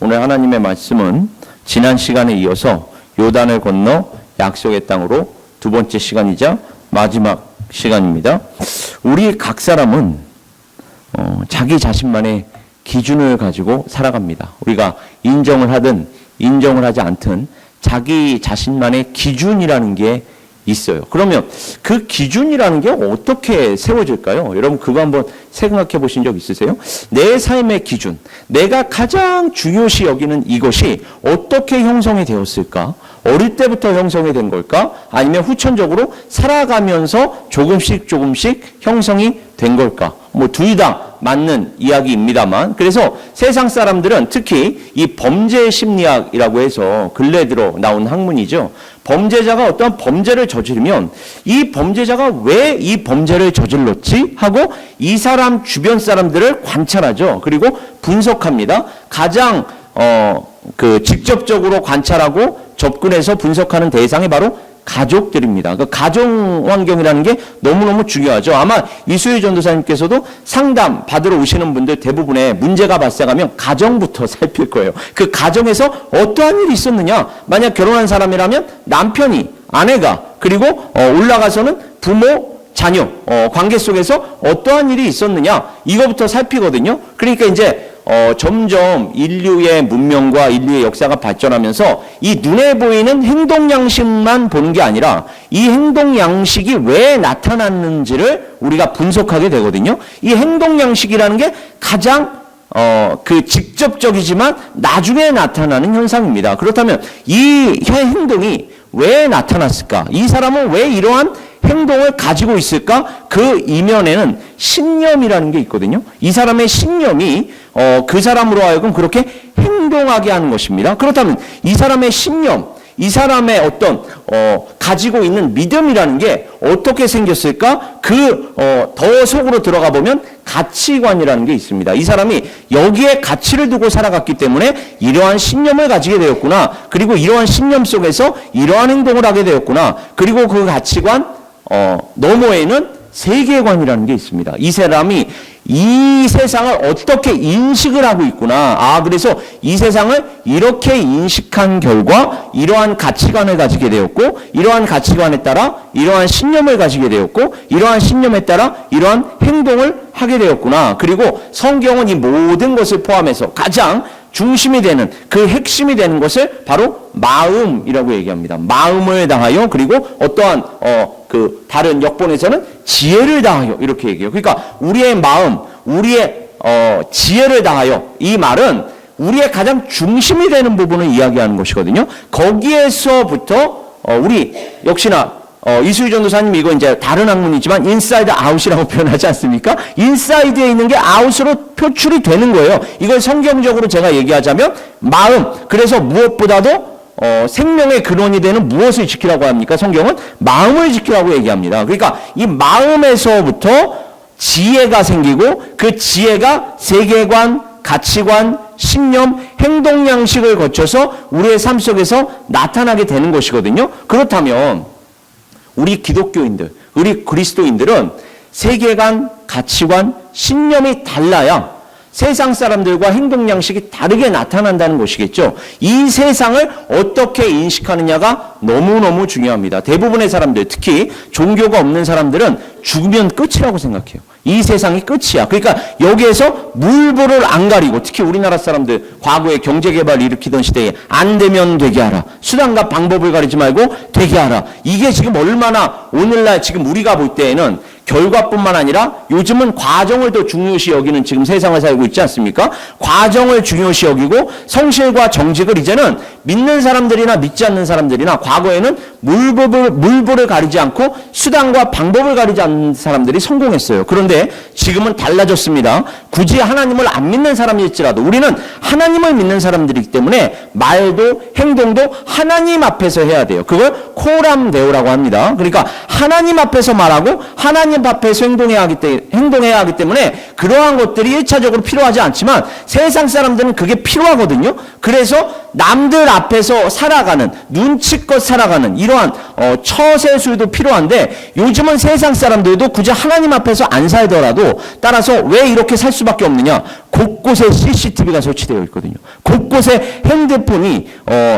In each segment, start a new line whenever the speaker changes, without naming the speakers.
오늘 하나님의 말씀은 지난 시간에 이어서 요단을 건너 약속의 땅으로 두 번째 시간이자 마지막 시간입니다. 우리 각 사람은 자기 자신만의 기준을 가지고 살아갑니다. 우리가 인정을 하든 인정을 하지 않든 자기 자신만의 기준이라는 게 있어요. 그러면 그 기준이라는 게 어떻게 세워질까요? 여러분 그거 한번 생각해 보신 적 있으세요? 내 삶의 기준, 내가 가장 중요시 여기는 이것이 어떻게 형성이 되었을까? 어릴 때부터 형성이 된 걸까? 아니면 후천적으로 살아가면서 조금씩 형성이 된 걸까? 뭐 둘 다 맞는 이야기입니다만, 그래서 세상 사람들은 특히 이 범죄 심리학이라고 해서 근래 들어 나온 학문이죠. 범죄자가 어떤 범죄를 저지르면 이 범죄자가 왜 이 범죄를 저질렀지 하고 이 사람 주변 사람들을 관찰하죠. 그리고 분석합니다. 가장 직접적으로 관찰하고 접근해서 분석하는 대상이 바로 가족들입니다. 그 가정 환경이라는 게 너무너무 중요하죠. 아마 이수희 전도사님께서도 상담 받으러 오시는 분들 대부분의 문제가 발생하면 가정부터 살필 거예요. 그 가정에서 어떠한 일이 있었느냐. 만약 결혼한 사람이라면 남편이, 아내가, 그리고 올라가서는 부모, 자녀 관계 속에서 어떠한 일이 있었느냐. 이거부터 살피거든요. 그러니까 이제 점점 인류의 문명과 인류의 역사가 발전하면서 이 눈에 보이는 행동 양식만 보는 게 아니라 이 행동 양식이 왜 나타났는지를 우리가 분석하게 되거든요. 이 행동 양식이라는 게 가장 직접적이지만 나중에 나타나는 현상입니다. 그렇다면 이 행동이 왜 나타났을까? 이 사람은 왜 이러한 행동을 가지고 있을까? 그 이면에는 신념이라는 게 있거든요. 이 사람의 신념이 그 사람으로 하여금 그렇게 행동하게 하는 것입니다. 그렇다면 이 사람의 신념, 이 사람의 어떤 가지고 있는 믿음이라는 게 어떻게 생겼을까? 더 속으로 들어가 보면 가치관이라는 게 있습니다. 이 사람이 여기에 가치를 두고 살아갔기 때문에 이러한 신념을 가지게 되었구나. 그리고 이러한 신념 속에서 이러한 행동을 하게 되었구나. 그리고 그 가치관 너머에는 세계관이라는 게 있습니다. 이 사람이 이 세상을 어떻게 인식을 하고 있구나. 그래서 이 세상을 이렇게 인식한 결과 이러한 가치관을 가지게 되었고, 이러한 가치관에 따라 이러한 신념을 가지게 되었고, 이러한 신념에 따라 이러한 행동을 하게 되었구나. 그리고 성경은 이 모든 것을 포함해서 가장 중심이 되는, 그 핵심이 되는 것을 바로 마음이라고 얘기합니다. 마음을 다하여, 그리고 어떠한 다른 역본에서는 지혜를 다하여 이렇게 얘기해요. 그러니까 우리의 마음, 우리의 지혜를 다하여, 이 말은 우리의 가장 중심이 되는 부분을 이야기하는 것이거든요. 거기에서부터 우리 역시나 이수희 전도사님 이거 이제 다른 학문이지만 인사이드 아웃이라고 표현하지 않습니까? 인사이드에 있는 게 아웃으로 표출이 되는 거예요. 이걸 성경적으로 제가 얘기하자면 마음, 그래서 무엇보다도 생명의 근원이 되는 무엇을 지키라고 합니까? 성경은 마음을 지키라고 얘기합니다. 그러니까 이 마음에서부터 지혜가 생기고 그 지혜가 세계관, 가치관, 신념, 행동 양식을 거쳐서 우리의 삶 속에서 나타나게 되는 것이거든요. 그렇다면 우리 기독교인들, 우리 그리스도인들은 세계관, 가치관, 신념이 달라야 세상 사람들과 행동 양식이 다르게 나타난다는 것이겠죠. 이 세상을 어떻게 인식하느냐가 너무너무 중요합니다. 대부분의 사람들, 특히 종교가 없는 사람들은 죽으면 끝이라고 생각해요. 이 세상이 끝이야. 그러니까 여기에서 물불을 안 가리고, 특히 우리나라 사람들 과거에 경제개발 일으키던 시대에 안 되면 되게 하라. 수단과 방법을 가리지 말고 되게 하라. 이게 지금 얼마나 오늘날 지금 우리가 볼 때에는 결과뿐만 아니라 요즘은 과정을 더 중요시 여기는 지금 세상을 살고 있지 않습니까? 과정을 중요시 여기고 성실과 정직을 이제는 믿는 사람들이나 믿지 않는 사람들이나, 과거에는 물불을 가리지 않고 수단과 방법을 가리지 않는 사람들이 성공했어요. 그런데 지금은 달라졌습니다. 굳이 하나님을 안 믿는 사람일지라도 우리는 하나님을 믿는 사람들이기 때문에 말도 행동도 하나님 앞에서 해야 돼요. 그걸 코람 데오라고 합니다. 그러니까 하나님 앞에서 말하고 하나님 앞에서 행동해야 하기 때문에 그러한 것들이 1차적으로 필요하지 않지만 세상 사람들은 그게 필요하거든요. 그래서 남들 앞에서 살아가는, 눈치껏 살아가는 이러한 처세술도 필요한데 요즘은 세상 사람들도 굳이 하나님 앞에서 안 살더라도 따라서 왜 이렇게 살 수밖에 없느냐? 곳곳에 CCTV가 설치되어 있거든요. 곳곳에 핸드폰이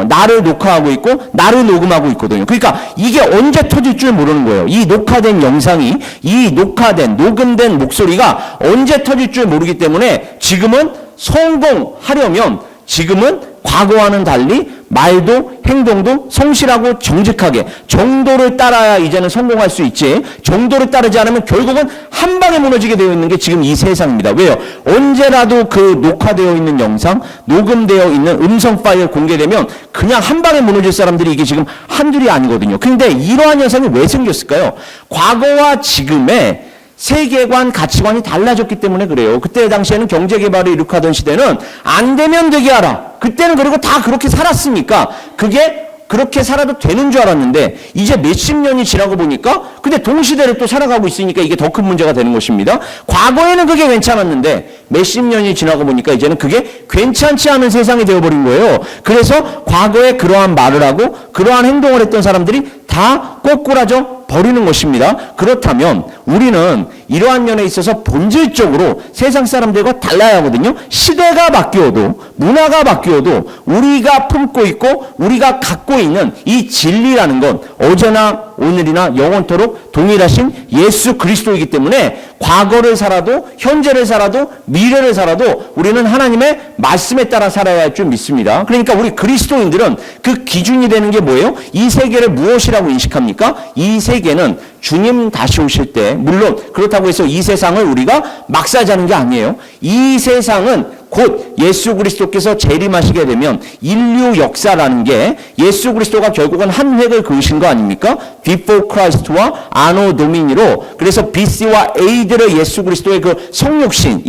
나를 녹화하고 있고 나를 녹음하고 있거든요. 그러니까 이게 언제 터질 줄 모르는 거예요. 이 녹화된 영상이, 이 녹화된 녹음된 목소리가 언제 터질 줄 모르기 때문에 지금은 성공하려면 지금은 과거와는 달리 말도 행동도 성실하고 정직하게 정도를 따라야 이제는 성공할 수 있지, 정도를 따르지 않으면 결국은 한 방에 무너지게 되어 있는 게 지금 이 세상입니다. 왜요? 언제라도 그 녹화되어 있는 영상, 녹음되어 있는 음성 파일 공개되면 그냥 한 방에 무너질 사람들이 이게 지금 한둘이 아니거든요. 근데 이러한 현상이 왜 생겼을까요? 과거와 지금의 세계관, 가치관이 달라졌기 때문에 그래요. 그때 당시에는 경제개발을 이룩하던 시대는 안 되면 되게 하라. 그때는 그리고 다 그렇게 살았으니까 그게 그렇게 살아도 되는 줄 알았는데 이제 몇십 년이 지나고 보니까 근데 동시대를 또 살아가고 있으니까 이게 더 큰 문제가 되는 것입니다. 과거에는 그게 괜찮았는데 몇십 년이 지나고 보니까 이제는 그게 괜찮지 않은 세상이 되어버린 거예요. 그래서 과거에 그러한 말을 하고 그러한 행동을 했던 사람들이 다 꼬꾸라져 버리는 것입니다. 그렇다면 우리는 이러한 면에 있어서 본질적으로 세상 사람들과 달라야 하거든요. 시대가 바뀌어도 문화가 바뀌어도 우리가 품고 있고 우리가 갖고 있는 이 진리라는 건 어제나 오늘이나 영원토록 동일하신 예수 그리스도이기 때문에 과거를 살아도 현재를 살아도 미래를 살아도 우리는 하나님의 말씀에 따라 살아야 할 줄 믿습니다. 그러니까 우리 그리스도인들은 그 기준이 되는 게 뭐예요? 이 세계를 무엇이라고 인식합니까? 이 세계는 주님 다시 오실 때, 물론 그렇다고 해서 이 세상을 우리가 막 살자는 게 아니에요. 이 세상은 곧 예수 그리스도께서 재림하시게 되면 인류 역사라는 게 예수 그리스도가 결국은 한 획을 그으신 거 아닙니까? Before Christ와 Anno Domini로, 그래서 BC와 AD를 예수 그리스도의 그 성육신,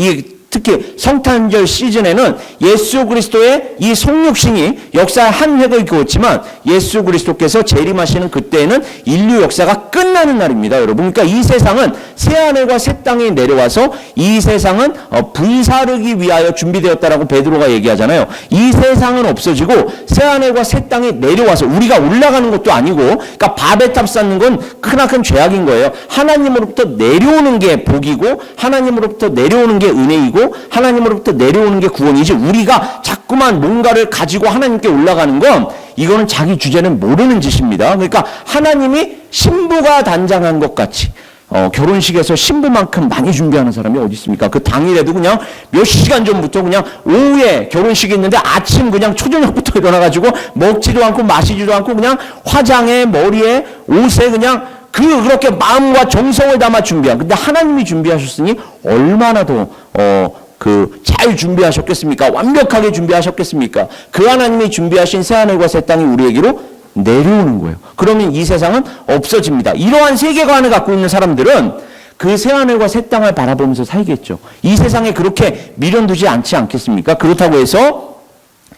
특히 성탄절 시즌에는 예수 그리스도의 이 성육신이 역사의 한 획을 그었지만 예수 그리스도께서 재림하시는 그때에는 인류 역사가 끝나는 날입니다, 여러분. 그러니까 이 세상은 새하늘과 새 땅이 내려와서 이 세상은 불사르기 위하여 준비되었다라고 베드로가 얘기하잖아요. 이 세상은 없어지고 새하늘과 새 땅이 내려와서 우리가 올라가는 것도 아니고, 그러니까 바벨탑 쌓는 건 크나큰 죄악인 거예요. 하나님으로부터 내려오는 게 복이고 하나님으로부터 내려오는 게 은혜이고 하나님으로부터 내려오는 게 구원이지, 우리가 자꾸만 뭔가를 가지고 하나님께 올라가는 건 이거는 자기 주제는 모르는 짓입니다. 그러니까 하나님이 신부가 단장한 것 같이 결혼식에서 신부만큼 많이 준비하는 사람이 어디 있습니까? 그 당일에도 그냥 몇 시간 전부터 그냥 오후에 결혼식이 있는데 아침 그냥 초저녁부터 일어나가지고 먹지도 않고 마시지도 않고 그냥 화장에 머리에 옷에 그냥 그렇게 마음과 정성을 담아 준비한. 근데 하나님이 준비하셨으니 얼마나 더 잘 준비하셨겠습니까? 완벽하게 준비하셨겠습니까? 그 하나님이 준비하신 새하늘과 새 땅이 우리에게로 내려오는 거예요. 그러면 이 세상은 없어집니다. 이러한 세계관을 갖고 있는 사람들은 그 새하늘과 새 땅을 바라보면서 살겠죠. 이 세상에 그렇게 미련두지 않지 않겠습니까? 그렇다고 해서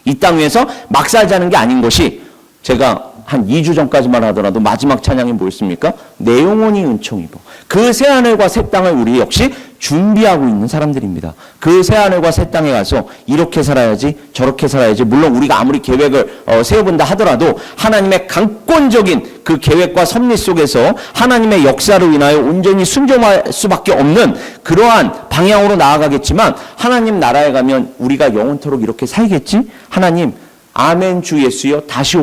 이 땅 위에서 막 살자는 게 아닌 것이, 제가 한 2주 전까지만 하더라도 마지막 찬양이 뭐였습니까? 내 영혼이 은총 입어. 그 새하늘과 새 땅을 우리 역시 준비하고 있는 사람들입니다. 그 새하늘과 새 땅에 가서 이렇게 살아야지 저렇게 살아야지, 물론 우리가 아무리 계획을 세워본다 하더라도 하나님의 강권적인 그 계획과 섭리 속에서 하나님의 역사로 인하여 온전히 순종할 수밖에 없는 그러한 방향으로 나아가겠지만, 하나님 나라에 가면 우리가 영원토록 이렇게 살겠지? 하나님 아멘 주 예수여 다시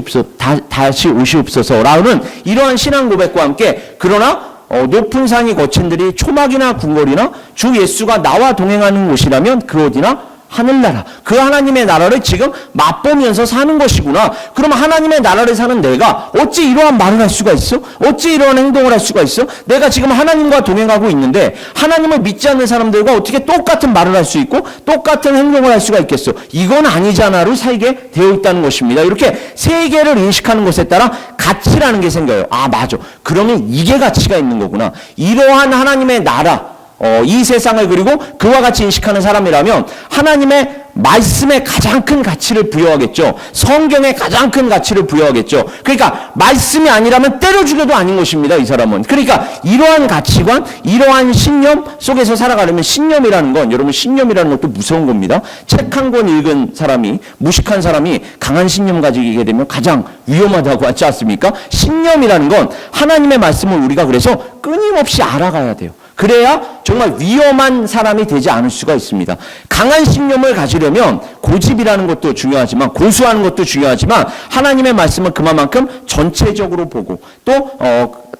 오시옵소서라는 이러한 신앙 고백과 함께, 그러나 높은 산이 거친들이 초막이나 궁궐이나 주 예수가 나와 동행하는 곳이라면 그 어디나 하늘나라, 그 하나님의 나라를 지금 맛보면서 사는 것이구나. 그러면 하나님의 나라를 사는 내가 어찌 이러한 말을 할 수가 있어? 어찌 이러한 행동을 할 수가 있어? 내가 지금 하나님과 동행하고 있는데 하나님을 믿지 않는 사람들과 어떻게 똑같은 말을 할 수 있고 똑같은 행동을 할 수가 있겠어? 이건 아니잖아로 살게 되어 있다는 것입니다. 이렇게 세계를 인식하는 것에 따라 가치라는 게 생겨요. 아, 맞아. 그러면 이게 가치가 있는 거구나. 이러한 하나님의 나라, 이 세상을 그리고 그와 같이 인식하는 사람이라면 하나님의 말씀에 가장 큰 가치를 부여하겠죠. 성경에 가장 큰 가치를 부여하겠죠. 그러니까 말씀이 아니라면 때려 죽여도 아닌 것입니다, 이 사람은. 그러니까 이러한 가치관, 이러한 신념 속에서 살아가려면, 신념이라는 건, 여러분, 신념이라는 것도 무서운 겁니다. 책 한 권 읽은 사람이, 무식한 사람이 강한 신념 가지게 되면 가장 위험하다고 하지 않습니까? 신념이라는 건 하나님의 말씀을 우리가 그래서 끊임없이 알아가야 돼요. 그래야 정말 위험한 사람이 되지 않을 수가 있습니다. 강한 신념을 가지려면 고집이라는 것도 중요하지만, 고수하는 것도 중요하지만, 하나님의 말씀을 그만큼 전체적으로 보고, 또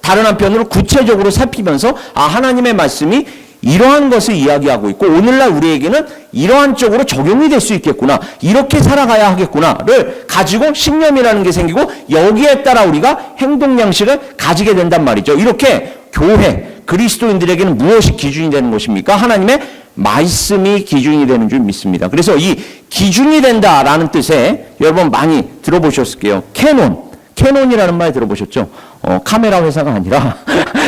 다른 한편으로 구체적으로 살피면서, 하나님의 말씀이 이러한 것을 이야기하고 있고, 오늘날 우리에게는 이러한 쪽으로 적용이 될 수 있겠구나, 이렇게 살아가야 하겠구나를 가지고 신념이라는 게 생기고, 여기에 따라 우리가 행동 양식을 가지게 된단 말이죠. 이렇게 교회, 그리스도인들에게는 무엇이 기준이 되는 것입니까? 하나님의 말씀이 기준이 되는 줄 믿습니다. 그래서 이 기준이 된다라는 뜻에 여러분 많이 들어보셨을 거예요. 캐논이라는 말 들어보셨죠? 카메라 회사가 아니라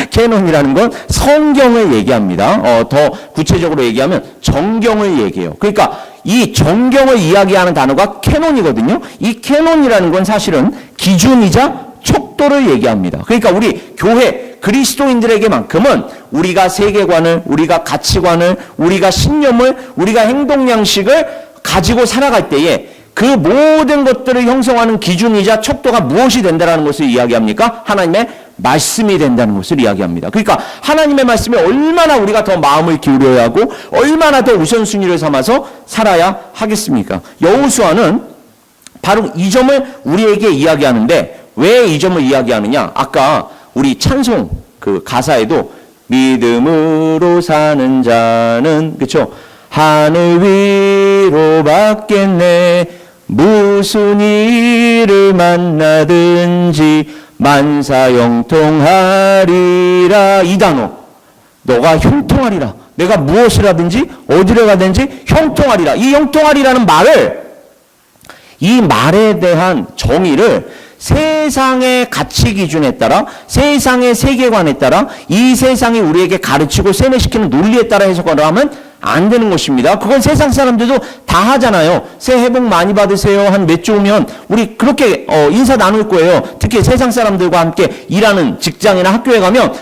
캐논이라는 건 성경을 얘기합니다. 더 구체적으로 얘기하면 정경을 얘기해요. 그러니까 이 정경을 이야기하는 단어가 캐논이거든요. 이 캐논이라는 건 사실은 기준이자 척도를 얘기합니다. 그러니까 우리 교회 그리스도인들에게만큼은 우리가 세계관을, 우리가 가치관을, 우리가 신념을, 우리가 행동 양식을 가지고 살아갈 때에 그 모든 것들을 형성하는 기준이자 척도가 무엇이 된다는 것을 이야기합니까? 하나님의 말씀이 된다는 것을 이야기합니다. 그러니까 하나님의 말씀에 얼마나 우리가 더 마음을 기울여야 하고 얼마나 더 우선순위를 삼아서 살아야 하겠습니까? 여호수아는 바로 이 점을 우리에게 이야기하는데, 왜 이 점을 이야기하느냐? 아까 우리 찬송 그 가사에도 믿음으로 사는 자는, 그렇죠? 하늘 위로 받겠네, 무슨 일을 만나든지 만사 형통하리라. 이 단어, 너가 형통하리라. 내가 무엇을 하든지 어디를 가든지 형통하리라. 이 형통하리라는 말을, 이 말에 대한 정의를 세상의 가치 기준에 따라, 세상의 세계관에 따라, 이 세상이 우리에게 가르치고 세뇌시키는 논리에 따라 해석을 하면 안 되는 것입니다. 그건 세상 사람들도 다 하잖아요. 새해 복 많이 받으세요 한 몇 주 오면 우리 그렇게 인사 나눌 거예요. 특히 세상 사람들과 함께 일하는 직장이나 학교에 가면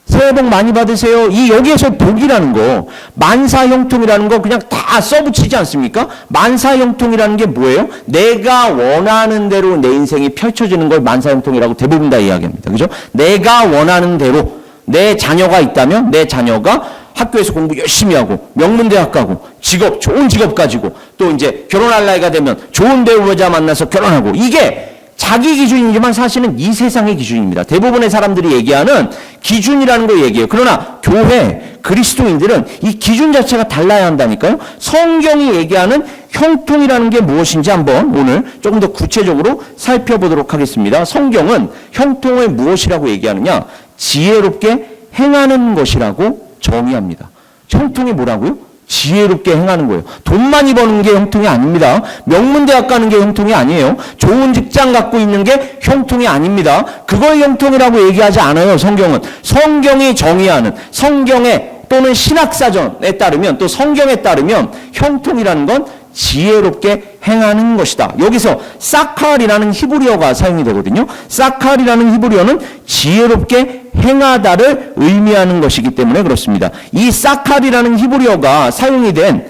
새해 복 많이 받으세요. 이 여기에서 복이라는 거, 만사형통이라는 거 그냥 다 써붙이지 않습니까? 만사형통이라는 게 뭐예요? 내가 원하는 대로 내 인생이 펼쳐지는 걸 만사형통이라고 대부분 다 이야기합니다. 그죠? 내가 원하는 대로 내 자녀가 있다면 내 자녀가 학교에서 공부 열심히 하고 명문대학 가고 직업, 좋은 직업 가지고 또 이제 결혼할 나이가 되면 좋은 배우자 만나서 결혼하고, 이게 자기 기준이지만 사실은 이 세상의 기준입니다. 대부분의 사람들이 얘기하는 기준이라는 걸 얘기해요. 그러나 교회, 그리스도인들은 이 기준 자체가 달라야 한다니까요. 성경이 얘기하는 형통이라는 게 무엇인지 한번 오늘 조금 더 구체적으로 살펴보도록 하겠습니다. 성경은 형통을 무엇이라고 얘기하느냐? 지혜롭게 행하는 것이라고 정의합니다. 형통이 뭐라고요? 지혜롭게 행하는 거예요. 돈 많이 버는 게 형통이 아닙니다. 명문대학 가는 게 형통이 아니에요. 좋은 직장 갖고 있는 게 형통이 아닙니다. 그걸 형통이라고 얘기하지 않아요, 성경은. 성경이 정의하는, 성경에 또는 신학사전에 따르면, 또 성경에 따르면 형통이라는 건 지혜롭게 행하는 것이다. 여기서 사칼이라는 히브리어가 사용이 되거든요. 사칼이라는 히브리어는 지혜롭게 행하다를 의미하는 것이기 때문에 그렇습니다. 이 사칼이라는 히브리어가 사용이 된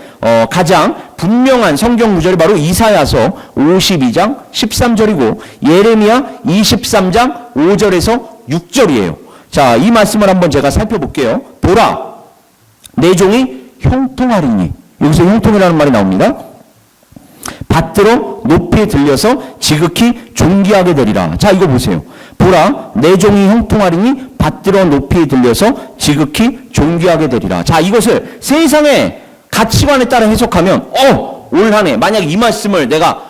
가장 분명한 성경 구절이 바로 이사야서 52장 13절이고 예레미야 23장 5절에서 6절이에요. 자, 이 말씀을 한번 제가 살펴볼게요. 보라, 내 종이 형통하리니. 여기서 형통이라는 말이 나옵니다. 받들어 높이 들려서 지극히 존귀하게 되리라. 자, 이거 보세요. 보라, 내 종이 형통하리니 받들어 높이 들려서 지극히 존귀하게 되리라. 자, 이것을 세상의 가치관에 따라 해석하면 올 한 해 만약 이 말씀을 내가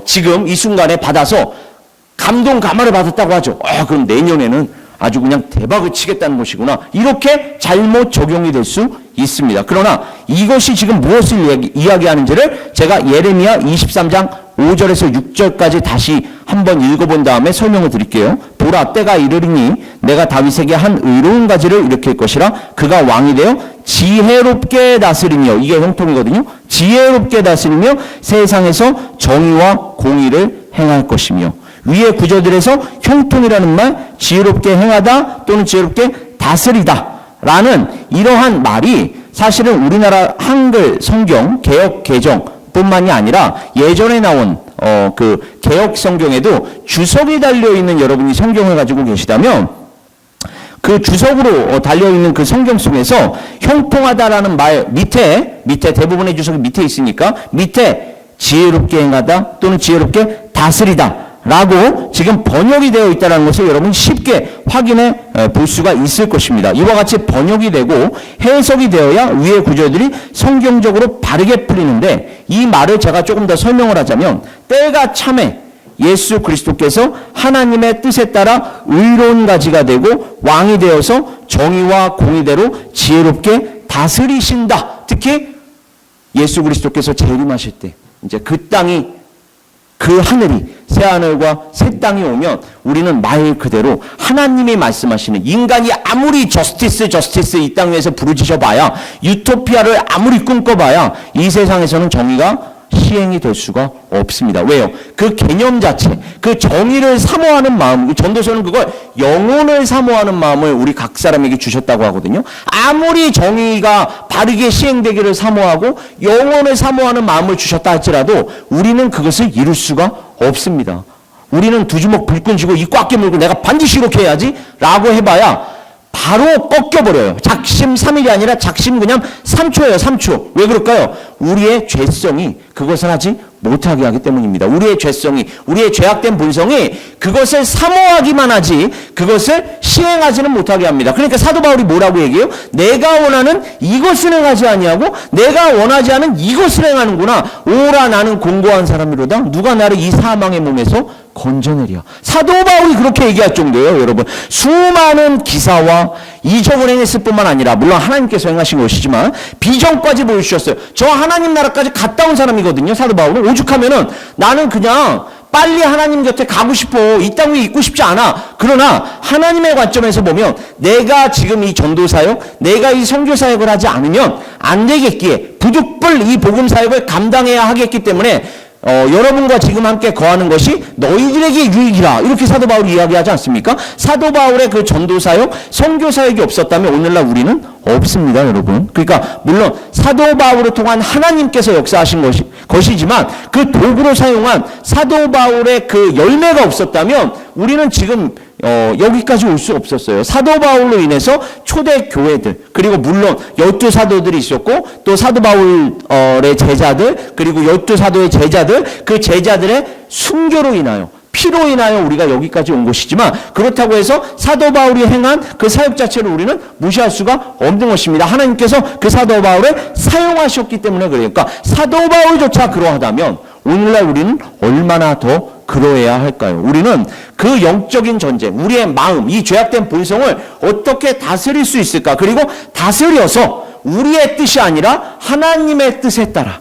지금 이 순간에 받아서 감동 감화를 받았다고 하죠. 그럼 내년에는 아주 그냥 대박을 치겠다는 것이구나. 이렇게 잘못 적용이 될 수 있습니다. 그러나 이것이 지금 무엇을 이야기하는지를 제가 예레미야 23장 5절에서 6절까지 다시 한번 읽어본 다음에 설명을 드릴게요. 보라, 때가 이르리니 내가 다윗에게 한 의로운 가지를 일으킬 것이라. 그가 왕이 되어 지혜롭게 다스리며, 이게 형통이거든요. 지혜롭게 다스리며 세상에서 정의와 공의를 행할 것이며 위의 구절들에서 형통이라는 말 지혜롭게 행하다 또는 지혜롭게 다스리다 라는 이러한 말이 사실은 우리나라 한글 성경 개역 개정 뿐만이 아니라 예전에 나온 그 개역 성경에도 주석이 달려있는 여러분이 성경을 가지고 계시다면 그 주석으로 달려있는 그 성경 속에서 형통하다라는 말 밑에 대부분의 주석이 밑에 있으니까 밑에 지혜롭게 행하다 또는 지혜롭게 다스리다 라고 지금 번역이 되어 있다는 것을 여러분 쉽게 확인해 볼 수가 있을 것입니다. 이와 같이 번역이 되고 해석이 되어야 위의 구절들이 성경적으로 바르게 풀리는데 이 말을 제가 조금 더 설명을 하자면 때가 참에 예수 그리스도께서 하나님의 뜻에 따라 의로운 가지가 되고 왕이 되어서 정의와 공의대로 지혜롭게 다스리신다. 특히 예수 그리스도께서 재림하실 때 이제 그 땅이 그 하늘이 새하늘과 새 땅이 오면 우리는 말 그대로 하나님이 말씀하시는 인간이 아무리 저스티스 이 땅 위에서 부르짖어 봐야 유토피아를 아무리 꿈꿔봐야 이 세상에서는 정의가 시행이 될 수가 없습니다. 왜요? 그 개념 자체, 그 정의를 사모하는 마음, 전도서는 그걸 영혼을 사모하는 마음을 우리 각 사람에게 주셨다고 하거든요. 아무리 정의가 바르게 시행되기를 사모하고 영혼을 사모하는 마음을 주셨다 할지라도 우리는 그것을 이룰 수가 없습니다. 우리는 두 주먹 불끈 쥐고 이 꽉 깨물고 내가 반드시 이렇게 해야지 라고 해봐야 바로 꺾여버려요. 작심 3일이 아니라 작심 그냥 3초예요. 3초. 왜 그럴까요? 우리의 죄성이 그것을 하지 못하게 하기 때문입니다. 우리의 죄성이, 우리의 죄악된 본성이 그것을 사모하기만 하지 그것을 시행하지는 못하게 합니다. 그러니까 사도 바울이 뭐라고 얘기해요? 내가 원하는 이것을 행하지 아니하고 내가 원하지 않은 이것을 행하는구나. 오라 나는 공고한 사람이로다. 누가 나를 이 사망의 몸에서 건져내랴. 사도 바울이 그렇게 얘기할 정도예요, 여러분. 수많은 기사와 이적을 행했을 뿐만 아니라 물론 하나님께서 행하신 것이지만 비전까지 보여주셨어요. 저 하나님 나라까지 갔다 온 사람이거든요, 사도 바울은. 오죽하면은 나는 그냥 빨리 하나님 곁에 가고 싶어. 이 땅 위에 있고 싶지 않아. 그러나 하나님의 관점에서 보면 내가 지금 이 전도사역, 내가 이 선교사역을 하지 않으면 안 되겠기에 부득불 이 복음사역을 감당해야 하겠기 때문에 여러분과 지금 함께 거하는 것이 너희들에게 유익이라. 이렇게 사도 바울이 이야기하지 않습니까? 사도 바울의 그 전도사역, 선교사역이 없었다면 오늘날 우리는 없습니다, 여러분. 그러니까 물론 사도 바울을 통한 하나님께서 역사하신 것이지만 그 도구로 사용한 사도 바울의 그 열매가 없었다면 우리는 지금 여기까지 올 수 없었어요. 사도 바울로 인해서 초대 교회들, 그리고 물론 12사도들이 있었고 또 사도 바울의 제자들, 그리고 12사도의 제자들, 그 제자들의 순교로 인하여, 피로 인하여 우리가 여기까지 온 것이지만 그렇다고 해서 사도 바울이 행한 그 사역 자체를 우리는 무시할 수가 없는 것입니다. 하나님께서 그 사도 바울을 사용하셨기 때문에 그래요. 그러니까 사도 바울조차 그러하다면 오늘날 우리는 얼마나 더 그러해야 할까요? 우리는 그 영적인 전쟁, 우리의 마음, 이 죄악된 본성을 어떻게 다스릴 수 있을까? 그리고 다스려서 우리의 뜻이 아니라 하나님의 뜻에 따라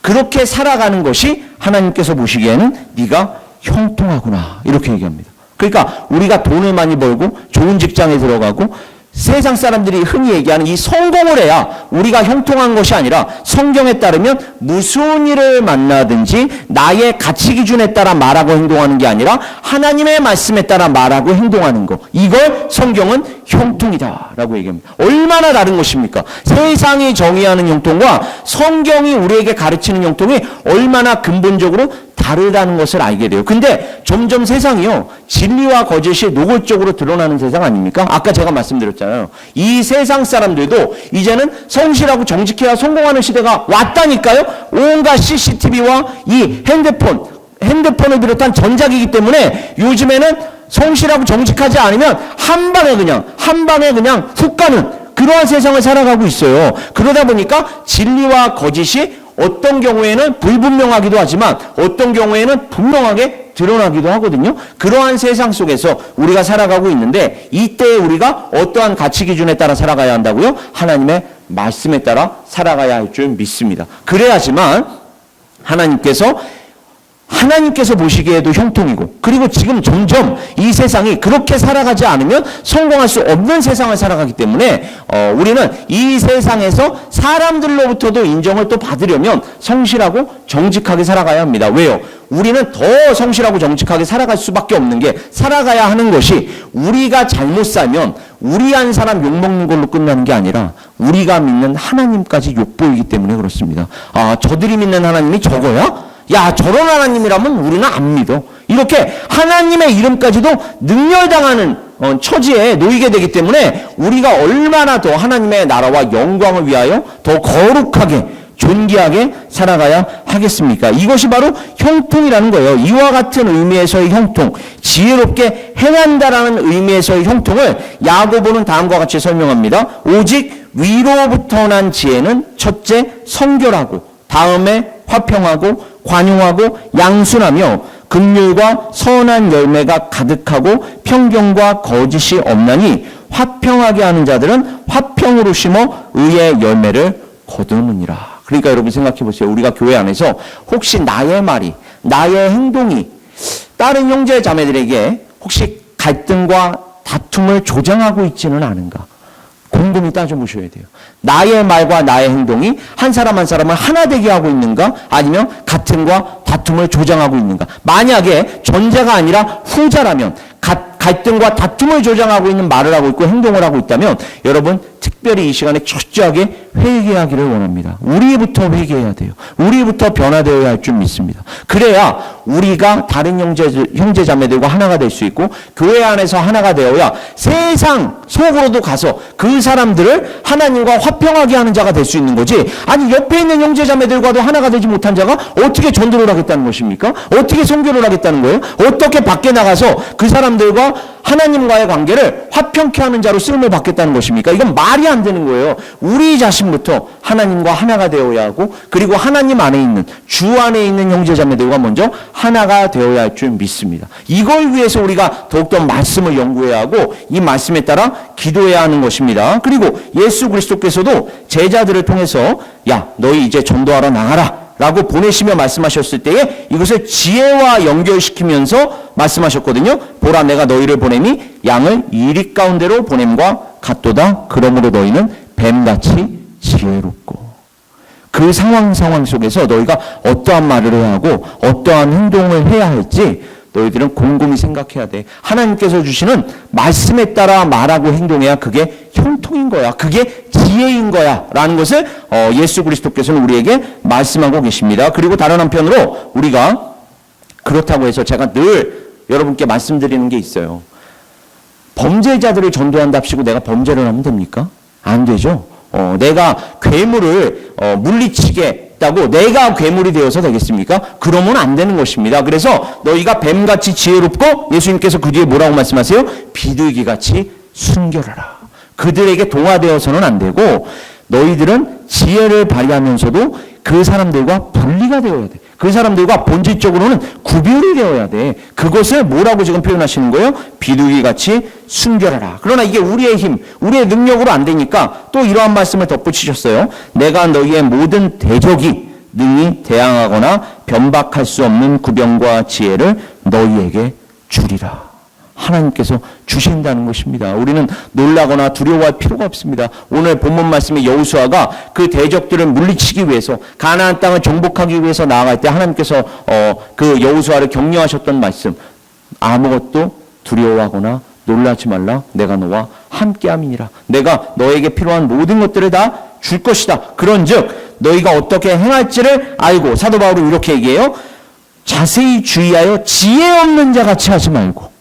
그렇게 살아가는 것이 하나님께서 보시기에는 네가 형통하구나, 이렇게 얘기합니다. 그러니까 우리가 돈을 많이 벌고 좋은 직장에 들어가고 세상 사람들이 흔히 얘기하는 이 성공을 해야 우리가 형통한 것이 아니라 성경에 따르면 무슨 일을 만나든지 나의 가치 기준에 따라 말하고 행동하는 게 아니라 하나님의 말씀에 따라 말하고 행동하는 것, 이걸 성경은 형통이다라고 얘기합니다. 얼마나 다른 것입니까? 세상이 정의하는 형통과 성경이 우리에게 가르치는 형통이 얼마나 근본적으로 다르다는 것을 알게 돼요. 근데 점점 세상이요, 진리와 거짓이 노골적으로 드러나는 세상 아닙니까? 아까 제가 말씀드렸잖아요. 이 세상 사람들도 이제는 성실하고 정직해야 성공하는 시대가 왔다니까요. 온갖 CCTV와 이 핸드폰을 비롯한 전자기기 때문에 요즘에는 성실하고 정직하지 않으면 한 방에 그냥 훅 가는 그러한 세상을 살아가고 있어요. 그러다 보니까 진리와 거짓이 어떤 경우에는 불분명하기도 하지만 어떤 경우에는 분명하게 드러나기도 하거든요. 그러한 세상 속에서 우리가 살아가고 있는데 이때에 우리가 어떠한 가치 기준에 따라 살아가야 한다고요? 하나님의 말씀에 따라 살아가야 할 줄 믿습니다. 그래야지만 하나님께서 하나님께서 보시기에도 형통이고, 그리고 지금 점점 이 세상이 그렇게 살아가지 않으면 성공할 수 없는 세상을 살아가기 때문에 우리는 이 세상에서 사람들로부터도 인정을 또 받으려면 성실하고 정직하게 살아가야 합니다. 왜요? 우리는 더 성실하고 정직하게 살아갈 수밖에 없는 게, 살아가야 하는 것이 우리가 잘못 살면 우리 한 사람 욕먹는 걸로 끝나는 게 아니라 우리가 믿는 하나님까지 욕보이기 때문에 그렇습니다. 아, 저들이 믿는 하나님이 저거야? 야, 저런 하나님이라면 우리는 안 믿어. 이렇게 하나님의 이름까지도 능멸당하는 처지에 놓이게 되기 때문에 우리가 얼마나 더 하나님의 나라와 영광을 위하여 더 거룩하게 존귀하게 살아가야 하겠습니까? 이것이 바로 형통이라는 거예요. 이와 같은 의미에서의 형통, 지혜롭게 행한다라는 의미에서의 형통을 야고보는 다음과 같이 설명합니다. 오직 위로부터 난 지혜는 첫째 성결하고, 다음에 화평하고 관용하고 양순하며 긍휼과 선한 열매가 가득하고 평경과 거짓이 없나니, 화평하게 하는 자들은 화평으로 심어 의의 열매를 거두느니라. 그러니까 여러분 생각해 보세요. 우리가 교회 안에서 혹시 나의 말이, 나의 행동이 다른 형제 자매들에게 혹시 갈등과 다툼을 조장하고 있지는 않은가? 곰곰이 따져보셔야 돼요. 나의 말과 나의 행동이 한 사람 한 사람을 하나 되게 하고 있는가? 아니면 같음과 다툼을 조장하고 있는가? 만약에 전자가 아니라 후자라면, 갈등과 다툼을 조장하고 있는 말을 하고 있고 행동을 하고 있다면, 여러분 특별히 이 시간에 철저하게 회개하기를 원합니다. 우리부터 회개해야 돼요. 우리부터 변화되어야 할 줄 믿습니다. 그래야 우리가 다른 형제 자매들과 하나가 될 수 있고, 교회 안에서 하나가 되어야 세상 속으로도 가서 그 사람들을 하나님과 화평하게 하는 자가 될 수 있는 거지. 아니, 옆에 있는 형제 자매들과도 하나가 되지 못한 자가 어떻게 전도를 하겠다는 것입니까? 어떻게 선교를 하겠다는 거예요? 어떻게 밖에 나가서 그 사람들과 하나님과의 관계를 화평케 하는 자로 쓰임을 받겠다는 것입니까? 이건 말이 안 되는 거예요. 우리 자신부터 하나님과 하나가 되어야 하고, 그리고 하나님 안에 있는, 주 안에 있는 형제자매들과 먼저 하나가 되어야 할 줄 믿습니다. 이걸 위해서 우리가 더욱더 말씀을 연구해야 하고, 이 말씀에 따라 기도해야 하는 것입니다. 그리고 예수 그리스도께서도 제자들을 통해서 야, 너희 이제 전도하러 나가라 라고 보내시며 말씀하셨을 때에 이것을 지혜와 연결시키면서 말씀하셨거든요. 보라, 내가 너희를 보냄이 양을 이리 가운데로 보냄과 같도다. 그러므로 너희는 뱀같이 지혜롭고. 그 상황 속에서 너희가 어떠한 말을 해야 하고 어떠한 행동을 해야 할지 너희들은 곰곰이 생각해야 돼. 하나님께서 주시는 말씀에 따라 말하고 행동해야 그게 형통인 거야. 그게 지혜인 거야. 라는 것을 예수 그리스도께서는 우리에게 말씀하고 계십니다. 그리고 다른 한편으로 우리가 그렇다고 해서 제가 늘 여러분께 말씀드리는 게 있어요. 범죄자들을 전도한답시고 내가 범죄를 하면 됩니까? 안 되죠. 내가 괴물을 물리치겠다고 내가 괴물이 되어서 되겠습니까? 그러면 안 되는 것입니다. 그래서 너희가 뱀같이 지혜롭고, 예수님께서 그 뒤에 뭐라고 말씀하세요? 비둘기같이 순결하라. 그들에게 동화되어서는 안 되고, 너희들은 지혜를 발휘하면서도 그 사람들과 분리가 되어야 돼. 그 사람들과 본질적으로는 구별이 되어야 돼. 그것을 뭐라고 지금 표현하시는 거예요? 비둘기같이 순결하라. 그러나 이게 우리의 힘, 우리의 능력으로 안 되니까 또 이러한 말씀을 덧붙이셨어요. 내가 너희의 모든 대적이 능히 대항하거나 변박할 수 없는 구병과 지혜를 너희에게 주리라. 하나님께서 주신다는 것입니다. 우리는 놀라거나 두려워할 필요가 없습니다. 오늘 본문 말씀의 여호수아가 그 대적들을 물리치기 위해서, 가나안 땅을 정복하기 위해서 나아갈 때 하나님께서 그 여호수아를 격려하셨던 말씀, 아무것도 두려워하거나 놀라지 말라. 내가 너와 함께함이니라. 내가 너에게 필요한 모든 것들을 다 줄 것이다. 그런즉 너희가 어떻게 행할지를 알고, 사도 바울은 이렇게 얘기해요. 자세히 주의하여 지혜 없는 자 같이 하지 말고.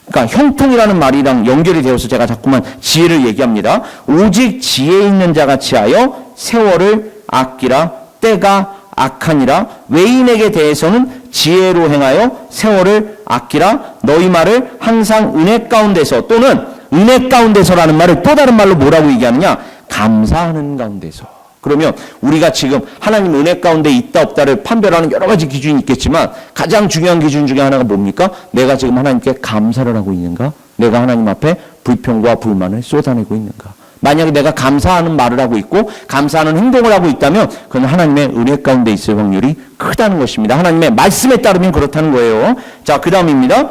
그러니까 형통이라는 말이랑 연결이 되어서 제가 자꾸만 지혜를 얘기합니다. 오직 지혜 있는 자 같이 하여 세월을 아끼라. 때가 악하니라. 외인에게 대해서는 지혜로 행하여 세월을 아끼라. 너희 말을 항상 은혜 가운데서, 또는 은혜 가운데서라는 말을 또 다른 말로 뭐라고 얘기하느냐? 감사하는 가운데서. 그러면 우리가 지금 하나님 은혜 가운데 있다 없다를 판별하는 여러 가지 기준이 있겠지만 가장 중요한 기준 중에 하나가 뭡니까? 내가 지금 하나님께 감사를 하고 있는가? 내가 하나님 앞에 불평과 불만을 쏟아내고 있는가? 만약에 내가 감사하는 말을 하고 있고 감사하는 행동을 하고 있다면 그건 하나님의 은혜 가운데 있을 확률이 크다는 것입니다. 하나님의 말씀에 따르면 그렇다는 거예요. 자, 그 다음입니다.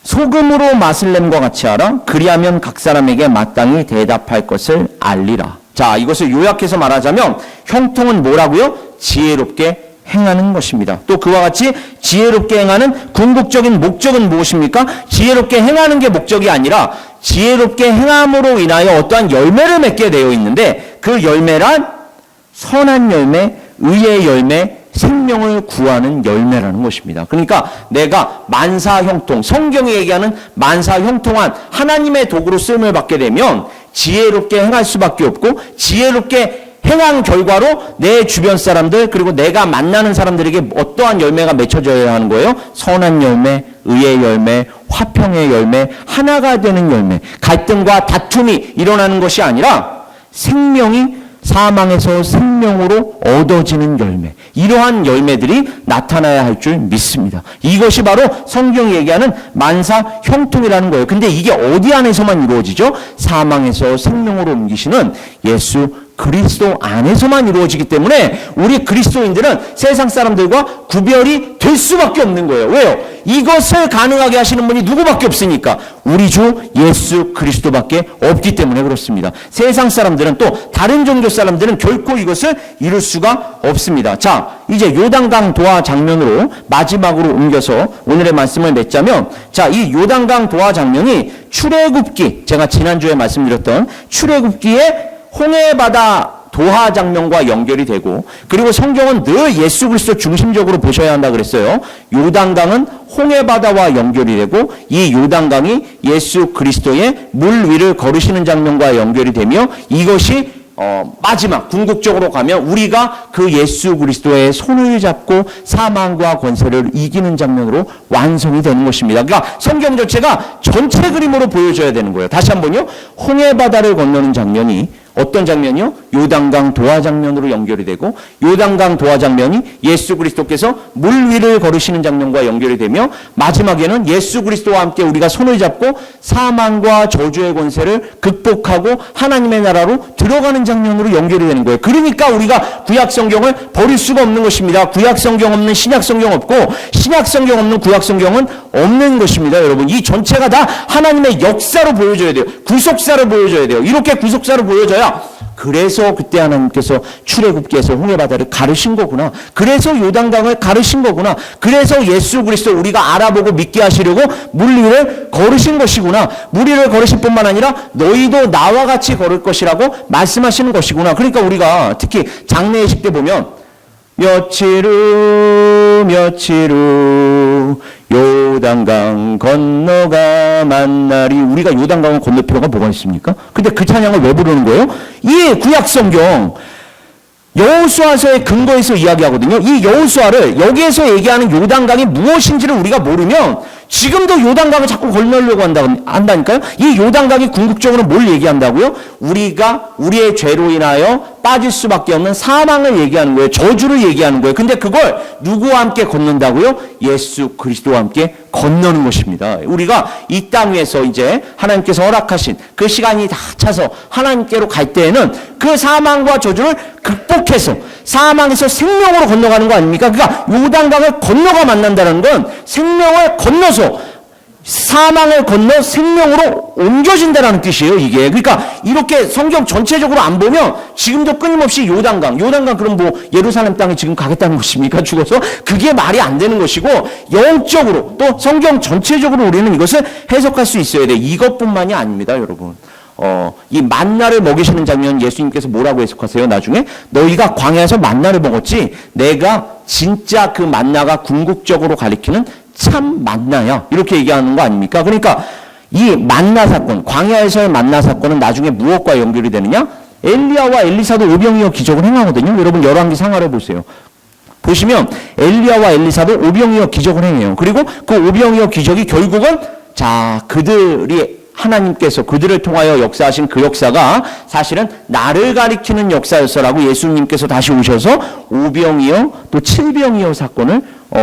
소금으로 맛을 냄과 같이 하라. 그리하면 각 사람에게 마땅히 대답할 것을 알리라. 자, 이것을 요약해서 말하자면 형통은 뭐라고요? 지혜롭게 행하는 것입니다. 또 그와 같이 지혜롭게 행하는 궁극적인 목적은 무엇입니까? 지혜롭게 행하는 게 목적이 아니라 지혜롭게 행함으로 인하여 어떠한 열매를 맺게 되어 있는데 그 열매란 선한 열매, 의의 열매, 생명을 구하는 열매라는 것입니다. 그러니까 내가 만사형통, 성경이 얘기하는 만사형통한 하나님의 도구로 쓰임을 받게 되면 지혜롭게 행할 수밖에 없고 지혜롭게 행한 결과로 내 주변 사람들 그리고 내가 만나는 사람들에게 어떠한 열매가 맺혀져야 하는 거예요? 선한 열매, 의의 열매, 화평의 열매, 하나가 되는 열매. 갈등과 다툼이 일어나는 것이 아니라 생명이 사망에서 생명으로 얻어지는 열매. 이러한 열매들이 나타나야 할 줄 믿습니다. 이것이 바로 성경이 얘기하는 만사 형통이라는 거예요. 근데 이게 어디 안에서만 이루어지죠? 사망에서 생명으로 옮기시는 예수 그리스도 안에서만 이루어지기 때문에 우리 그리스도인들은 세상 사람들과 구별이 될 수밖에 없는 거예요. 왜요? 이것을 가능하게 하시는 분이 누구밖에 없으니까 우리 주 예수 그리스도밖에 없기 때문에 그렇습니다. 세상 사람들은 또 다른 종교 사람들은 결코 이것을 이룰 수가 없습니다. 자, 이제 요단강 도하 장면으로 마지막으로 옮겨서 오늘의 말씀을 맺자면, 자, 이 요단강 도하 장면이 출애굽기, 제가 지난주에 말씀드렸던 출애굽기의 홍해바다 도하 장면과 연결이 되고, 그리고 성경은 늘 예수 그리스도 중심적으로 보셔야 한다 그랬어요. 요단강은 홍해바다와 연결이 되고 이 요단강이 예수 그리스도의 물 위를 걸으시는 장면과 연결이 되며 이것이 마지막 궁극적으로 가면 우리가 그 예수 그리스도의 손을 잡고 사망과 권세를 이기는 장면으로 완성이 되는 것입니다. 그러니까 성경 전체가 전체 그림으로 보여줘야 되는 거예요. 다시 한번요. 홍해바다를 건너는 장면이 어떤 장면이요? 요단강 도하 장면으로 연결이 되고 요단강 도하 장면이 예수 그리스도께서 물 위를 걸으시는 장면과 연결이 되며 마지막에는 예수 그리스도와 함께 우리가 손을 잡고 사망과 저주의 권세를 극복하고 하나님의 나라로 들어가는 장면으로 연결이 되는 거예요. 그러니까 우리가 구약 성경을 버릴 수가 없는 것입니다. 구약 성경 없는 신약 성경 없고 신약 성경 없는 구약 성경은 없는 것입니다. 여러분, 이 전체가 다 하나님의 역사로 보여줘야 돼요. 구속사를 보여줘야 돼요. 이렇게 구속사를 보여줘야 그래서 그때 하나님께서 출애굽기에서 홍해바다를 가르신 거구나. 그래서 요단강을 가르신 거구나. 그래서 예수 그리스도 우리가 알아보고 믿게 하시려고 물 위를 걸으신 것이구나. 물 위를 걸으실 뿐만 아니라 너희도 나와 같이 걸을 것이라고 말씀하시는 것이구나. 그러니까 우리가 특히 장례식 때 보면 며칠 후 요단강 건너가 만나리. 우리가 요단강을 건널 필요가 뭐가 있습니까? 근데 그 찬양을 왜 부르는 거예요? 이 구약 성경 여호수아서의 근거에서 이야기하거든요. 이 여호수아를 여기에서 얘기하는 요단강이 무엇인지를 우리가 모르면 지금도 요단강을 자꾸 건너려고 한다니까요. 이 요단강이 궁극적으로 뭘 얘기한다고요? 우리가 우리의 죄로 인하여 빠질 수밖에 없는 사망을 얘기하는 거예요. 저주를 얘기하는 거예요. 근데 그걸 누구와 함께 건넌다고요? 예수 그리스도와 함께 건너는 것입니다. 우리가 이 땅 위에서 이제 하나님께서 허락하신 그 시간이 다 차서 하나님께로 갈 때에는 그 사망과 저주를 극복해서 사망에서 생명으로 건너가는 거 아닙니까? 그러니까 요단강을 건너가 만난다는 건 생명을 건너서 사망을 건너 생명으로 옮겨진다는 뜻이에요, 이게. 그러니까 이렇게 성경 전체적으로 안 보면 지금도 끊임없이 요단강 그럼 뭐 예루살렘 땅에 지금 가겠다는 것입니까? 죽어서? 그게 말이 안 되는 것이고 영적으로 또 성경 전체적으로 우리는 이것을 해석할 수 있어야 돼. 이것뿐만이 아닙니다, 여러분. 이 만나를 먹이시는 장면 예수님께서 뭐라고 해석하세요? 나중에 너희가 광야에서 만나를 먹었지 내가 진짜 그 만나가 궁극적으로 가리키는 참 만나야, 이렇게 얘기하는 거 아닙니까? 그러니까 이 만나 사건, 광야에서의 만나 사건은 나중에 무엇과 연결이 되느냐? 엘리야와 엘리사도 오병이어 기적을 행하거든요. 여러분 열왕기 상하를 보세요. 보시면 엘리야와 엘리사도 오병이어 기적을 행해요. 그리고 그 오병이어 기적이 결국은 자 그들이 하나님께서 그들을 통하여 역사하신 그 역사가 사실은 나를 가리키는 역사였어라고 예수님께서 다시 오셔서 오병이어 또 칠병이어 사건을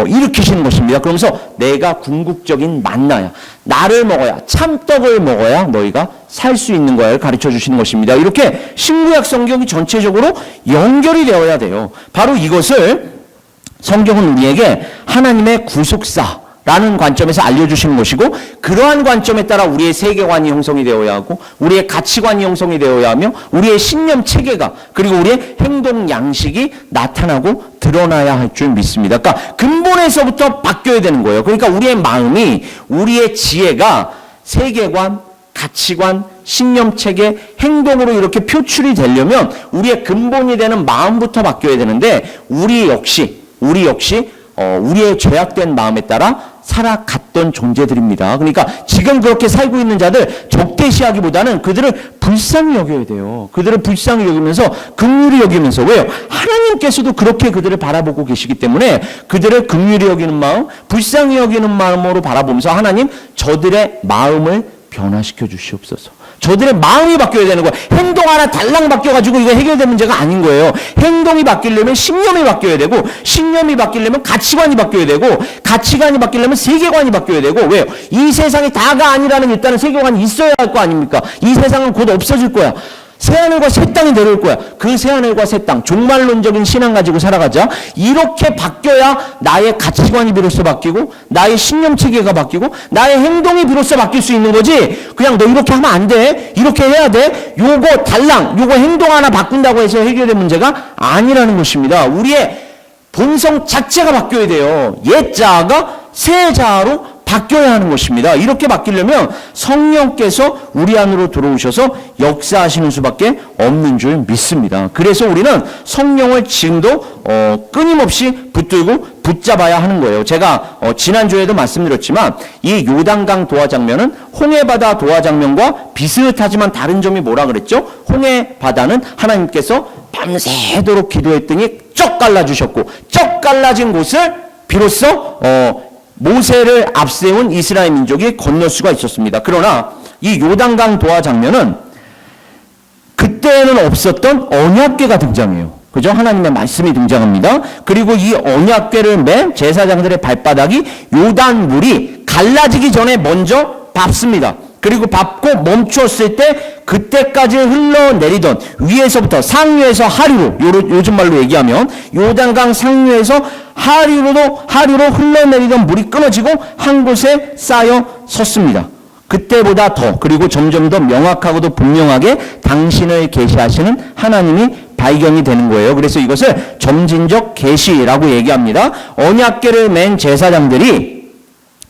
일으키시는 것입니다. 그러면서 내가 궁극적인 만나야, 나를 먹어야, 참떡을 먹어야 너희가 살 수 있는 거야를 가르쳐 주시는 것입니다. 이렇게 신구약 성경이 전체적으로 연결이 되어야 돼요. 바로 이것을 성경은 우리에게 하나님의 구속사라는 관점에서 알려주시는 것이고, 그러한 관점에 따라 우리의 세계관이 형성이 되어야 하고, 우리의 가치관이 형성이 되어야 하며, 우리의 신념 체계가, 그리고 우리의 행동 양식이 나타나고 드러나야 할 줄 믿습니다. 그러니까 근본에서부터 바뀌어야 되는 거예요. 그러니까 우리의 마음이, 우리의 지혜가 세계관, 가치관, 신념 체계, 행동으로 이렇게 표출이 되려면 우리의 근본이 되는 마음부터 바뀌어야 되는데, 우리 역시 우리의 죄악된 마음에 따라 살아갔던 존재들입니다. 그러니까 지금 그렇게 살고 있는 자들 적대시하기보다는 그들을 불쌍히 여겨야 돼요. 그들을 불쌍히 여기면서 긍휼히 여기면서, 왜요? 하나님께서도 그렇게 그들을 바라보고 계시기 때문에 그들을 긍휼히 여기는 마음, 불쌍히 여기는 마음으로 바라보면서, 하나님 저들의 마음을 변화시켜 주시옵소서. 저들의 마음이 바뀌어야 되는 거예요. 행동 하나 달랑 바뀌어가지고 이거 해결될 문제가 아닌 거예요. 행동이 바뀌려면 신념이 바뀌어야 되고, 신념이 바뀌려면 가치관이 바뀌어야 되고, 가치관이 바뀌려면 세계관이 바뀌어야 되고, 왜요? 이 세상이 다가 아니라는 일단은 세계관이 있어야 할 거 아닙니까? 이 세상은 곧 없어질 거야. 새하늘과 새 땅이 내려올 거야. 그 새하늘과 새 땅, 종말론적인 신앙 가지고 살아가자. 이렇게 바뀌어야 나의 가치관이 비로소 바뀌고, 나의 신념 체계가 바뀌고, 나의 행동이 비로소 바뀔 수 있는 거지. 그냥 너 이렇게 하면 안 돼, 이렇게 해야 돼, 요거 달랑, 요거 행동 하나 바꾼다고 해서 해결될 문제가 아니라는 것입니다. 우리의 본성 자체가 바뀌어야 돼요. 옛자가 새자로 바뀌어야 하는 것입니다. 이렇게 바뀌려면 성령께서 우리 안으로 들어오셔서 역사하시는 수밖에 없는 줄 믿습니다. 그래서 우리는 성령을 지금도 끊임없이 붙들고 붙잡아야 하는 거예요. 제가 지난주에도 말씀드렸지만 이 요단강 도화 장면은 홍해바다 도화 장면과 비슷하지만 다른 점이 뭐라 그랬죠? 홍해바다는 하나님께서 밤새도록 기도했더니 쩍 갈라주셨고, 쩍 갈라진 곳을 비로소 모세를 앞세운 이스라엘 민족이 건널 수가 있었습니다. 그러나 이 요단강 도화 장면은 그때는 없었던 언약궤가 등장해요. 그죠? 하나님의 말씀이 등장합니다. 그리고 이 언약궤를 맨 제사장들의 발바닥이 요단물이 갈라지기 전에 먼저 밟습니다. 그리고 밟고 멈추었을 때 그때까지 흘러내리던 위에서부터 상류에서 하류로, 요즘 말로 얘기하면 요단강 상류에서 하류로 흘러내리던 물이 끊어지고 한 곳에 쌓여 섰습니다. 그때보다 더, 그리고 점점 더 명확하고도 분명하게 당신을 계시하시는 하나님이 발견이 되는 거예요. 그래서 이것을 점진적 계시라고 얘기합니다. 언약궤를 맨 제사장들이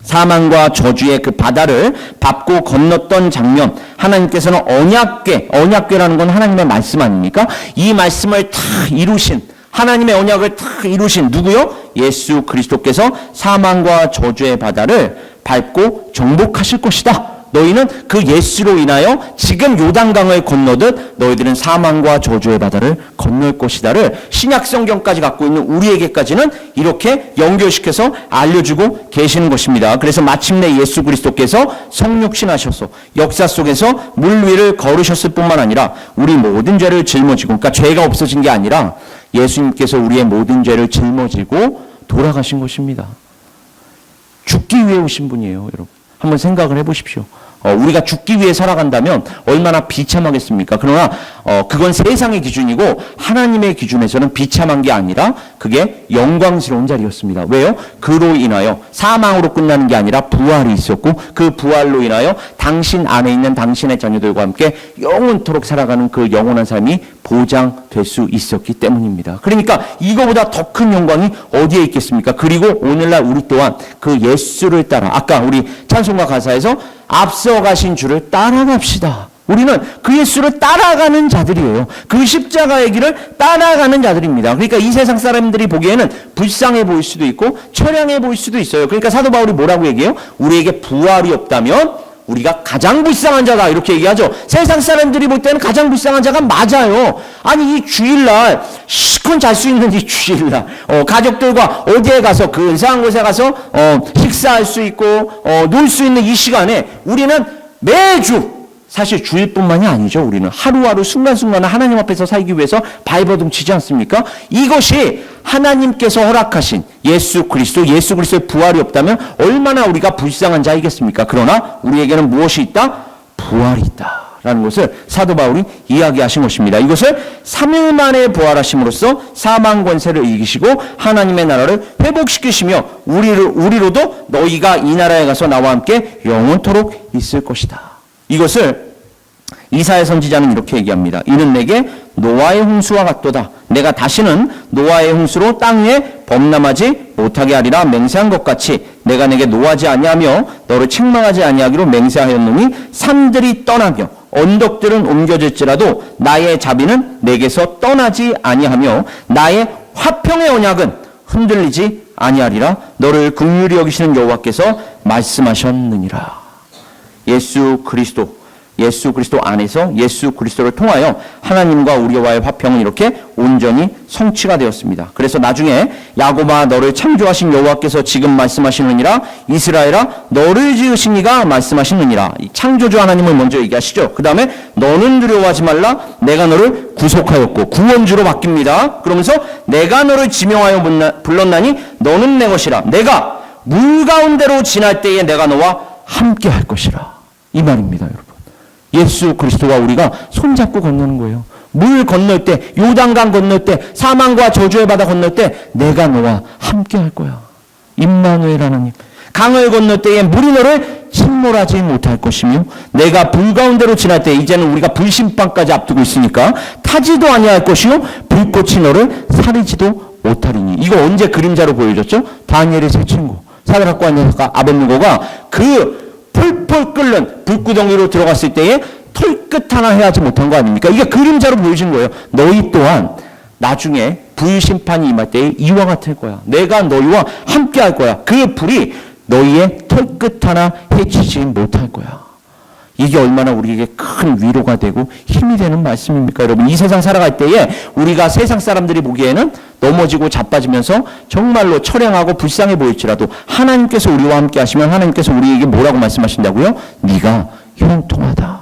사망과 저주의 그 바다를 밟고 건넜던 장면, 하나님께서는 언약궤라는 건 하나님의 말씀 아닙니까? 이 말씀을 다 이루신, 하나님의 언약을 다 이루신 누구요? 예수 그리스도께서 사망과 저주의 바다를 밟고 정복하실 것이다. 너희는 그 예수로 인하여 지금 요단강을 건너듯 너희들은 사망과 저주의 바다를 건널 것이다를 신약 성경까지 갖고 있는 우리에게까지는 이렇게 연결시켜서 알려주고 계시는 것입니다. 그래서 마침내 예수 그리스도께서 성육신하셔서 역사 속에서 물 위를 걸으셨을 뿐만 아니라 우리 모든 죄를 짊어지고, 그러니까 죄가 없어진 게 아니라 예수님께서 우리의 모든 죄를 짊어지고 돌아가신 것입니다. 죽기 위해 오신 분이에요, 여러분. 한번 생각을 해보십시오. 우리가 죽기 위해 살아간다면 얼마나 비참하겠습니까? 그러나 그건 세상의 기준이고 하나님의 기준에서는 비참한 게 아니라 그게 영광스러운 자리였습니다. 왜요? 그로 인하여 사망으로 끝나는 게 아니라 부활이 있었고, 그 부활로 인하여 당신 안에 있는 당신의 자녀들과 함께 영원토록 살아가는 그 영원한 삶이 보장될 수 있었기 때문입니다. 그러니까 이거보다 더 큰 영광이 어디에 있겠습니까? 그리고 오늘날 우리 또한 그 예수를 따라, 아까 우리 찬송가 가사에서 앞서가신 주를 따라갑시다. 우리는 그 예수를 따라가는 자들이에요. 그 십자가의 길을 따라가는 자들입니다. 그러니까 이 세상 사람들이 보기에는 불쌍해 보일 수도 있고 처량해 보일 수도 있어요. 그러니까 사도 바울이 뭐라고 얘기해요? 우리에게 부활이 없다면 우리가 가장 불쌍한 자다, 이렇게 얘기하죠. 세상 사람들이 볼 때는 가장 불쌍한 자가 맞아요. 아니, 이 주일날 시컷 잘 수 있는 이 주일날 가족들과 어디에 가서 근사한 곳에 가서 식사할 수 있고 놀 수 있는 이 시간에 우리는 매주 사실 주일뿐만이 아니죠. 우리는 하루하루 순간순간을 하나님 앞에서 살기 위해서 발버둥치지 않습니까? 이것이 하나님께서 허락하신 예수 그리스도의 부활이 없다면 얼마나 우리가 불쌍한 자이겠습니까? 그러나 우리에게는 무엇이 있다? 부활이 있다 라는 것을 사도 바울이 이야기하신 것입니다. 이것을 3일 만에 부활하심으로써 사망 권세를 이기시고 하나님의 나라를 회복시키시며 우리로도 너희가 이 나라에 가서 나와 함께 영원토록 있을 것이다. 이것을 이사야 선지자는 이렇게 얘기합니다. 이는 내게 노아의 홍수와 같도다. 내가 다시는 노아의 홍수로 땅 위에 범람하지 못하게 하리라 맹세한 것 같이 내가 내게 노하지 아니하며 너를 책망하지 아니하기로 맹세하였노니 산들이 떠나며 언덕들은 옮겨질지라도 나의 자비는 내게서 떠나지 아니하며 나의 화평의 언약은 흔들리지 아니하리라. 너를 긍휼히 여기시는 여호와께서 말씀하셨느니라. 예수 그리스도 안에서 예수 그리스도를 통하여 하나님과 우리와의 화평은 이렇게 온전히 성취가 되었습니다. 그래서 나중에 야곱아 너를 창조하신 여호와께서 지금 말씀하시느니라 이스라엘아 너를 지으신 이가 말씀하시느니라. 창조주 하나님을 먼저 얘기하시죠. 그 다음에 너는 두려워하지 말라 내가 너를 구속하였고 구원주로 바뀝니다. 그러면서 내가 너를 지명하여 불렀나니 너는 내 것이라. 내가 물 가운데로 지날 때에 내가 너와 함께 할 것이라. 이 말입니다, 여러분. 예수 그리스도와 우리가 손잡고 건너는 거예요. 물 건널 때, 요단강 건널 때, 사망과 저주의 바다 건널 때 내가 너와 함께 할 거야. 임마누엘 하나님. 강을 건널 때에 물이 너를 침몰하지 못할 것이며 내가 불 가운데로 지날 때 이제는 우리가 불심판까지 앞두고 있으니까 타지도 아니할 것이요 불꽃이 너를 사리지도 못하리니. 이거 언제 그림자로 보여줬죠? 다니엘의 세 친구 사드락과 아벳느고가 그 펄펄 끓는 불구덩이로 들어갔을 때에 털끝 하나 해하지 못한 거 아닙니까? 이게 그림자로 보여진 거예요. 너희 또한 나중에 불심판이 임할 때에 이와 같을 거야. 내가 너희와 함께 할 거야. 그 불이 너희의 털끝 하나 해치지 못할 거야. 이게 얼마나 우리에게 큰 위로가 되고 힘이 되는 말씀입니까? 여러분, 이 세상 살아갈 때에 우리가 세상 사람들이 보기에는 넘어지고 자빠지면서 정말로 처량하고 불쌍해 보일지라도 하나님께서 우리와 함께 하시면 하나님께서 우리에게 뭐라고 말씀하신다고요? 네가 형통하다.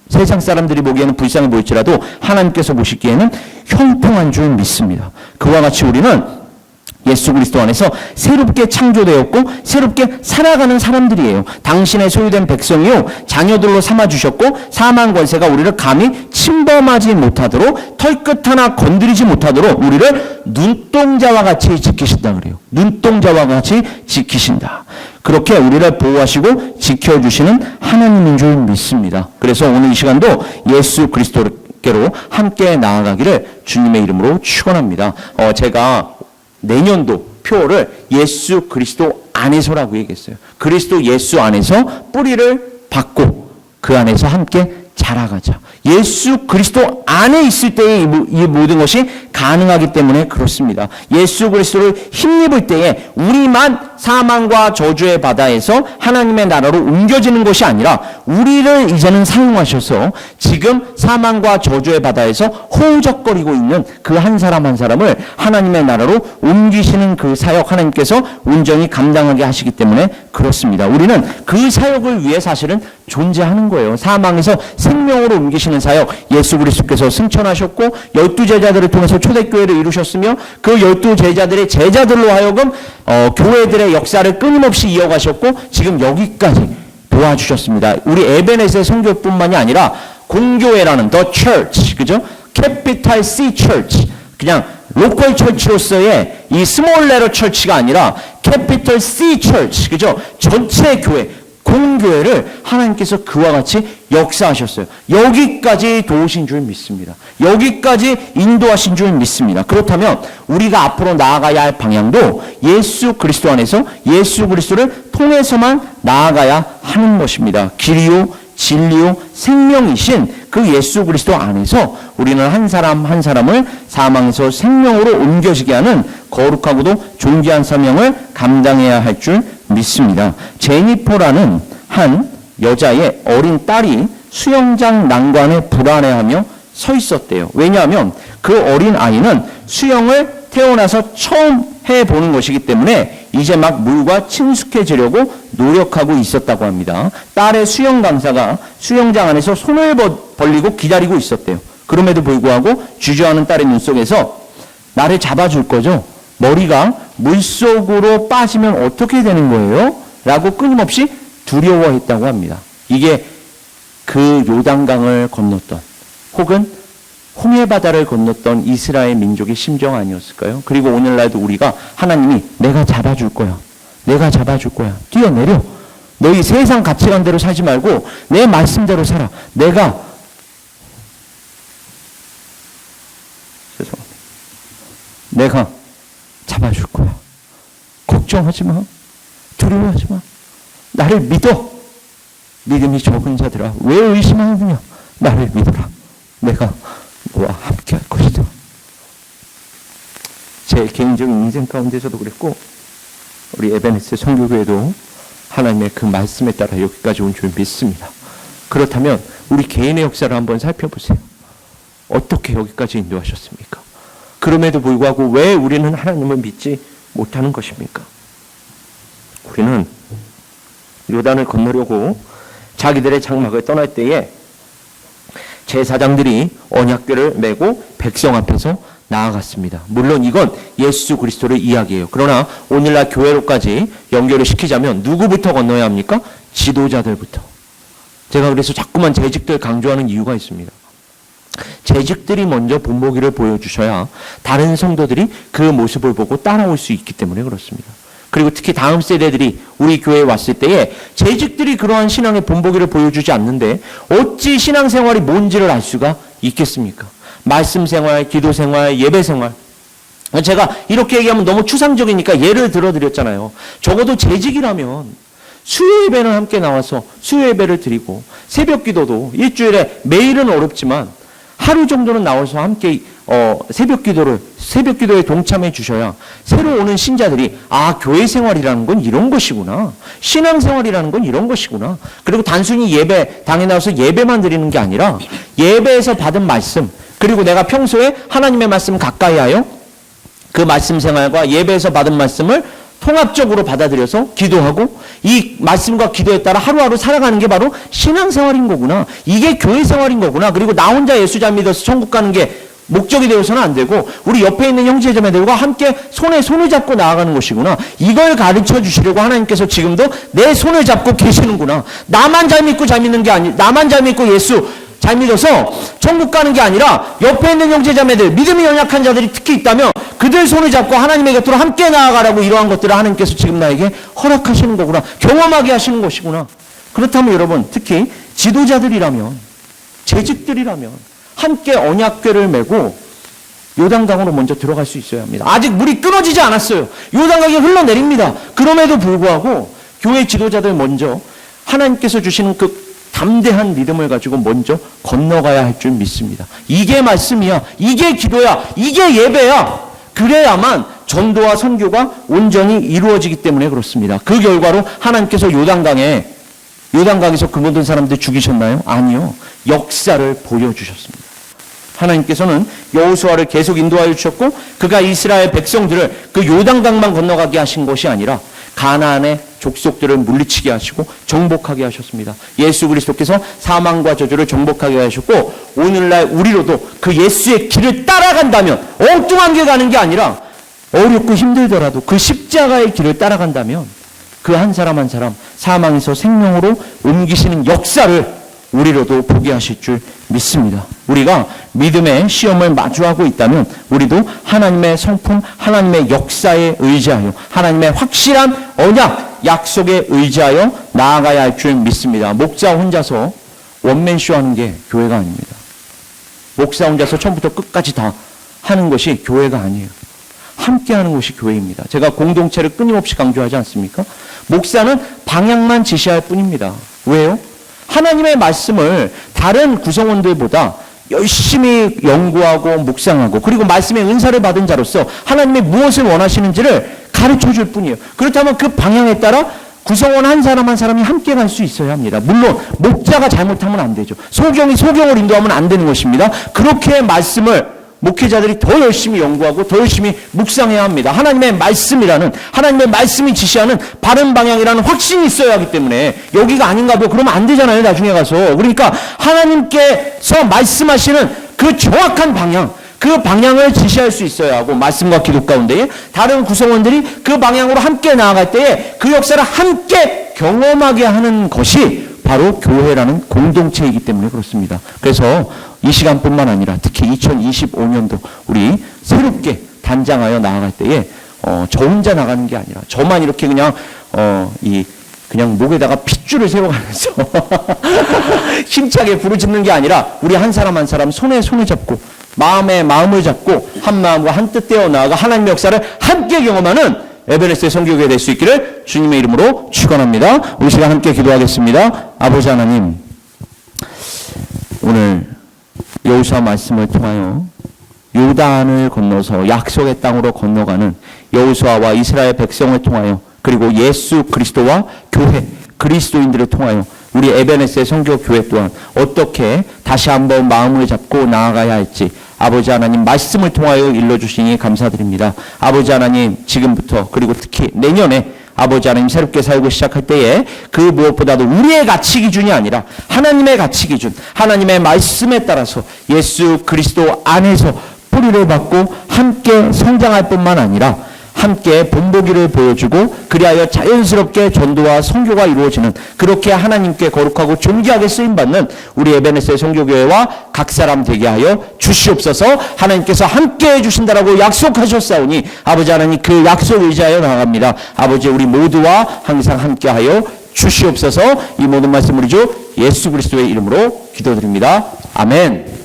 세상 사람들이 보기에는 불쌍해 보일지라도 하나님께서 보시기에는 형통한 줄 믿습니다. 그와 같이 우리는 예수 그리스도 안에서 새롭게 창조되었고 새롭게 살아가는 사람들이에요. 당신의 소유된 백성이요 자녀들로 삼아주셨고 사망 권세가 우리를 감히 침범하지 못하도록 털끝 하나 건드리지 못하도록 우리를 눈동자와 같이 지키신다 그래요. 눈동자와 같이 지키신다. 그렇게 우리를 보호하시고 지켜주시는 하나님인 줄 믿습니다. 그래서 오늘 이 시간도 예수 그리스도께로 함께 나아가기를 주님의 이름으로 축원합니다. 제가 내년도 표를 예수 그리스도 안에서라고 얘기했어요. 그리스도 예수 안에서 뿌리를 받고 그 안에서 함께 자라가자. 예수 그리스도 안에 있을 때에 이 모든 것이 가능하기 때문에 그렇습니다. 예수 그리스도를 힘입을 때에 우리만 사망과 저주의 바다에서 하나님의 나라로 옮겨지는 것이 아니라 우리를 이제는 사용하셔서 지금 사망과 저주의 바다에서 허우적거리고 있는 그 한 사람 한 사람을 하나님의 나라로 옮기시는 그 사역 하나님께서 온전히 감당하게 하시기 때문에 그렇습니다. 우리는 그 사역을 위해 사실은 존재하는 거예요. 사망에서 생명으로 옮기시는 사역, 예수 그리스도께서 승천하셨고 12제자들을 통해서 초대교회를 이루셨으며 그 12제자들의 제자들로 하여금 교회들의 역사를 끊임없이 이어가셨고 지금 여기까지 도와주셨습니다. 우리 에베네세 선교뿐만이 아니라 공교회라는 The Church, 그죠? Capital C Church, 그냥 로컬 철치로서의 이 스몰 레터 철치가 아니라 Capital C Church, 그죠? 전체 교회, 공교회를 하나님께서 그와 같이 역사하셨어요. 여기까지 도우신 줄 믿습니다. 여기까지 인도하신 줄 믿습니다. 그렇다면 우리가 앞으로 나아가야 할 방향도 예수 그리스도 안에서 예수 그리스도를 통해서만 나아가야 하는 것입니다. 길이요 진리요 생명이신 그 예수 그리스도 안에서 우리는 한 사람 한 사람을 사망에서 생명으로 옮겨지게 하는 거룩하고도 존귀한 사명을 감당해야 할 줄 믿습니다. 제니퍼라는 한 여자의 어린 딸이 수영장 난관에 불안해하며 서 있었대요. 왜냐하면 그 어린 아이는 수영을 태어나서 처음 해보는 것이기 때문에 이제 막 물과 친숙해지려고 노력하고 있었다고 합니다. 딸의 수영 강사가 수영장 안에서 손을 벌리고 기다리고 있었대요. 그럼에도 불구하고 주저하는 딸의 눈 속에서 나를 잡아줄 거죠? 머리가 물속으로 빠지면 어떻게 되는 거예요? 라고 끊임없이 두려워했다고 합니다. 이게 그 요단강을 건넜던 혹은 홍해바다를 건넜던 이스라엘 민족의 심정 아니었을까요? 그리고 오늘날도 우리가 하나님이 내가 잡아줄 거야. 내가 잡아줄 거야. 뛰어내려. 너희 세상 가치관대로 살지 말고 내 말씀대로 살아. 내가 잡아줄 거야. 걱정하지 마. 두려워하지 마. 나를 믿어. 믿음이 적은 자들아 왜 의심하느냐. 나를 믿어라. 내가 너와 함께 할 것이다. 제 개인적인 인생 가운데서도 그랬고 우리 에베네스 선교교회도 하나님의 그 말씀에 따라 여기까지 온 줄 믿습니다. 그렇다면 우리 개인의 역사를 한번 살펴보세요. 어떻게 여기까지 인도하셨습니까? 그럼에도 불구하고 왜 우리는 하나님을 믿지 못하는 것입니까? 우리는 요단을 건너려고 자기들의 장막을 떠날 때에 제사장들이 언약궤를 메고 백성 앞에서 나아갔습니다. 물론 이건 예수 그리스도를 이야기해요. 그러나 오늘날 교회로까지 연결을 시키자면 누구부터 건너야 합니까? 지도자들부터. 제가 그래서 자꾸만 재직들 강조하는 이유가 있습니다. 재직들이 먼저 본보기를 보여주셔야 다른 성도들이 그 모습을 보고 따라올 수 있기 때문에 그렇습니다. 그리고 특히 다음 세대들이 우리 교회에 왔을 때에 재직들이 그러한 신앙의 본보기를 보여주지 않는데 어찌 신앙생활이 뭔지를 알 수가 있겠습니까? 말씀생활, 기도생활, 예배생활. 제가 이렇게 얘기하면 너무 추상적이니까 예를 들어드렸잖아요. 적어도 재직이라면 수요예배는 함께 나와서 수요예배를 드리고 새벽기도도 일주일에 매일은 어렵지만 하루 정도는 나와서 함께 새벽기도에 동참해 주셔야 새로 오는 신자들이 교회 생활이라는 건 이런 것이구나. 신앙생활이라는 건 이런 것이구나. 그리고 단순히 예배당에 나와서 예배만 드리는 게 아니라 예배에서 받은 말씀 그리고 내가 평소에 하나님의 말씀 가까이 하여 그 말씀 생활과 예배에서 받은 말씀을 통합적으로 받아들여서 기도하고 이 말씀과 기도에 따라 하루하루 살아가는 게 바로 신앙생활인 거구나. 이게 교회생활인 거구나. 그리고 나 혼자 예수 잘 믿어서 천국 가는 게 목적이 되어서는 안 되고 우리 옆에 있는 형제자매들과 함께 손에 손을 잡고 나아가는 것이구나. 이걸 가르쳐 주시려고 하나님께서 지금도 내 손을 잡고 계시는구나. 나만 잘 믿고 나만 잘 믿고 예수 잘 믿어서 천국 가는 게 아니라 옆에 있는 형제자매들, 믿음이 연약한 자들이 특히 있다면 그들 손을 잡고 하나님의 곁으로 함께 나아가라고 이러한 것들을 하나님께서 지금 나에게 허락하시는 거구나. 경험하게 하시는 것이구나. 그렇다면 여러분, 특히 지도자들이라면, 재직들이라면 함께 언약궤를 메고 요단강으로 먼저 들어갈 수 있어야 합니다. 아직 물이 끊어지지 않았어요. 요단강이 흘러내립니다. 그럼에도 불구하고 교회 지도자들 먼저 하나님께서 주시는 그 담대한 믿음을 가지고 먼저 건너가야 할 줄 믿습니다. 이게 말씀이야. 이게 기도야. 이게 예배야. 그래야만 전도와 선교가 온전히 이루어지기 때문에 그렇습니다. 그 결과로 하나님께서 요단강에서 그 모든 사람들 죽이셨나요? 아니요. 역사를 보여주셨습니다. 하나님께서는 여호수아를 계속 인도하여 주셨고 그가 이스라엘 백성들을 그 요단강만 건너가게 하신 것이 아니라 가나안의 족속들을 물리치게 하시고 정복하게 하셨습니다. 예수 그리스도께서 사망과 저주를 정복하게 하셨고 오늘날 우리로도 그 예수의 길을 따라간다면 엉뚱한 길 가는 게 아니라 어렵고 힘들더라도 그 십자가의 길을 따라간다면 그 한 사람 한 사람 사망에서 생명으로 옮기시는 역사를 우리로도 보게 하실 줄 믿습니다. 우리가 믿음의 시험을 마주하고 있다면 우리도 하나님의 성품, 하나님의 역사에 의지하여 하나님의 확실한 언약, 약속에 의지하여 나아가야 할 줄 믿습니다. 목자 혼자서 원맨쇼 하는 게 교회가 아닙니다. 목사 혼자서 처음부터 끝까지 다 하는 것이 교회가 아니에요. 함께 하는 것이 교회입니다. 제가 공동체를 끊임없이 강조하지 않습니까? 목사는 방향만 지시할 뿐입니다. 왜요? 하나님의 말씀을 다른 구성원들보다 열심히 연구하고 묵상하고 그리고 말씀의 은사를 받은 자로서 하나님의 무엇을 원하시는지를 가르쳐줄 뿐이에요. 그렇다면 그 방향에 따라 구성원 한 사람 한 사람이 함께 갈 수 있어야 합니다. 물론 목자가 잘못하면 안 되죠. 소경이 소경을 인도하면 안 되는 것입니다. 그렇게 말씀을 목회자들이 더 열심히 연구하고 더 열심히 묵상해야 합니다. 하나님의 말씀이라는, 하나님의 말씀이 지시하는 바른 방향이라는 확신이 있어야 하기 때문에 여기가 아닌가 봐. 그러면 안 되잖아요, 나중에 가서. 그러니까 하나님께서 말씀하시는 그 정확한 방향, 그 방향을 지시할 수 있어야 하고, 말씀과 기도 가운데에 다른 구성원들이 그 방향으로 함께 나아갈 때에 그 역사를 함께 경험하게 하는 것이 바로 교회라는 공동체이기 때문에 그렇습니다. 그래서 이 시간뿐만 아니라 특히 2025년도 우리 새롭게 단장하여 나아갈 때에 저 혼자 나가는 게 아니라, 저만 이렇게 그냥 그냥 목에다가 핏줄을 세워가면서 힘차게 부르짖는 게 아니라, 우리 한 사람 한 사람 손에 손을 잡고 마음에 마음을 잡고 한 마음과 한 뜻 되어 나아가 하나님의 역사를 함께 경험하는 에베레스트 선교교회 될 수 있기를 주님의 이름으로 축원합니다. 우리 시간 함께 기도하겠습니다. 아버지 하나님, 오늘 여호수아 말씀을 통하여 요단을 건너서 약속의 땅으로 건너가는 여호수아와 이스라엘 백성을 통하여, 그리고 예수 그리스도와 교회 그리스도인들을 통하여 우리 에베네스의 선교교회 또한 어떻게 다시 한번 마음을 잡고 나아가야 할지 아버지 하나님 말씀을 통하여 일러주시니 감사드립니다. 아버지 하나님, 지금부터 그리고 특히 내년에 아버지 하나님 새롭게 살고 시작할 때에 그 무엇보다도 우리의 가치 기준이 아니라 하나님의 가치 기준, 하나님의 말씀에 따라서 예수 그리스도 안에서 뿌리를 받고 함께 성장할 뿐만 아니라 함께 본보기를 보여주고, 그리하여 자연스럽게 전도와 선교가 이루어지는, 그렇게 하나님께 거룩하고 존귀하게 쓰임받는 우리 에베네스의 선교교회와 각 사람 되게 하여 주시옵소서. 하나님께서 함께 해주신다라고 약속하셨사오니 아버지 하나님 그 약속 의지하여 나아갑니다. 아버지, 우리 모두와 항상 함께하여 주시옵소서. 이 모든 말씀 우리 주 예수 그리스도의 이름으로 기도드립니다. 아멘.